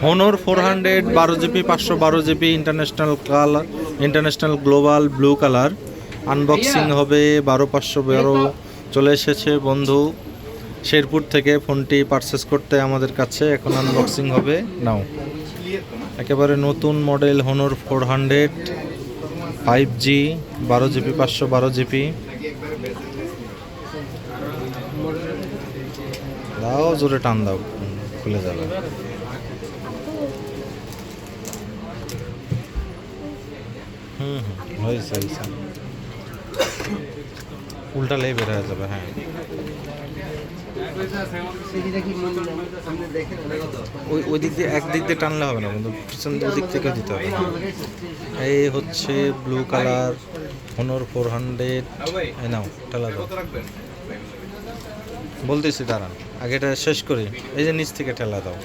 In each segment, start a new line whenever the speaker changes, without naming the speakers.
Honor 400 12 GB 512 GB international global blue colour unboxing হবে 12512 চলে এসেছে বন্ধু শেরপুর থেকে ফোনটি পারচেস করতে আমাদের কাছে এখন আনবক্সিং হবে নাও একেবারে নতুন model Honor 400 5G 12 GB 512 GB দাও জোরে টান দাও খুলে যাবে হয়েছে উল্টা লেগে বের হয়ে যাবে হ্যাঁ ওই দিক দিয়ে একদিক দিয়ে টানলে হবে না কিন্তু পিছন দিক থেকে দিতে হবে এই হচ্ছে ব্লু কালার Honor 400 নাও ঠেলা দাও বলতেছি দাঁড়ান আগে এটা শেষ করি এই যে নিচ থেকে ঠেলা দাও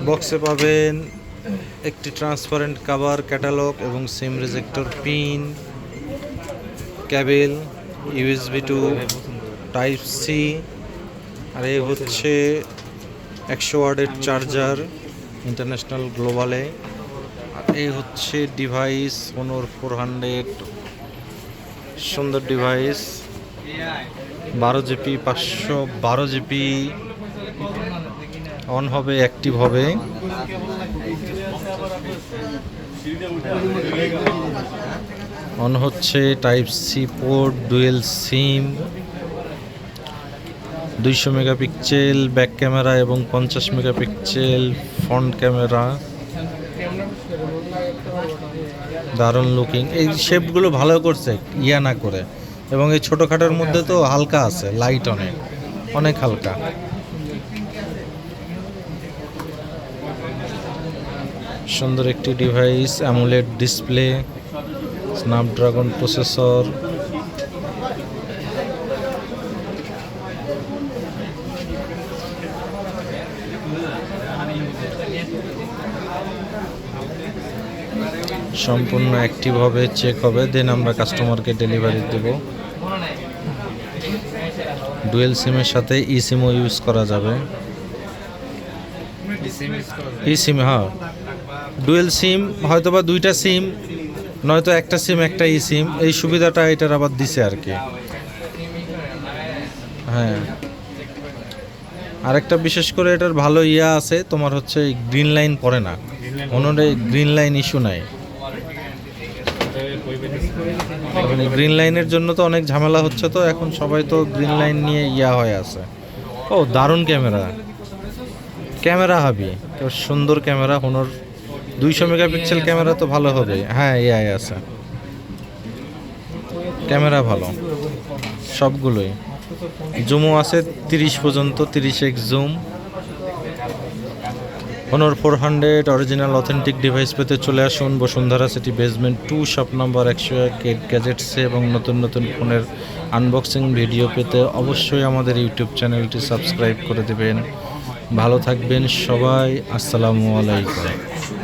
বক্সে পাবেন একটি ট্রান্সপারেন্ট কভার ক্যাটালগ এবং সিম রিজেক্টর পিন কেবল USB টু টাইপ সি আর এই হচ্ছে 100 ওয়াটের চার্জার ইন্টারন্যাশনাল গ্লোবালে আর এই হচ্ছে ডিভাইস Honor 400 সুন্দর ডিভাইস 12 GB 512 GB অন হবে অ্যাক্টিভ হবে অন হচ্ছে টাইপ সি পোর্ট ডুয়েল সিম 200 মেগাপিক্সেল ব্যাক ক্যামেরা এবং 50 মেগাপিক্সেল ফ্রন্ট ক্যামেরা দারুণ লুকিং এই শেপগুলো ভালো করছে ইয়া না করে এবং এই ছোটোখাটোর মধ্যে তো হালকা আছে লাইট অনেক হালকা সুন্দর একটি device AMOLED display Snapdragon processor সম্পূর্ণ অ্যাক্টিভ হবে চেক হবে দেন আমরা কাস্টমারকে ডেলিভারি দেব ডুয়েল সিমের সাথে ই সিমও ইউজ করা যাবে ই সিম হ্যাঁ ডুয়েল সিম হয়তোবা দুইটা সিম নয়তো একটা সিম একটা ই সিম এই সুবিধাটা এটার আবার দিছে আর কি হ্যাঁ আরেকটা বিশেষ করে এটার ভালো ইয়া আছে তোমার হচ্ছে গ্রিন লাইন পড়ে না অন্যরে গ্রিন লাইন ইস্যু নাই গ্রিন লাইনের জন্য তো অনেক ঝামেলা হচ্ছে তো এখন সবাই তো গ্রিন লাইন নিয়ে ইয়া হয়ে আছে ও দারুণ ক্যামেরা হবে সুন্দর ক্যামেরা Honor 200 মেগাপিক্সেল ক্যামেরা তো ভালো হবে হ্যাঁ এআই আছে ক্যামেরা ভালো সবগুলোই জুমও আছে 30 পর্যন্ত 30x zoom Honor 400 original authentic device পেতে চলে আসুন Bashundhara city basement 2 shop number 101 গ্যাজেটসে এবং নতুন ফোনের আনবক্সিং ভিডিও পেতে অবশ্যই আমাদের ইউটিউব চ্যানেলটি সাবস্ক্রাইব করে দেবেন ভালো থাকবেন সবাই আসসালামু আলাইকুম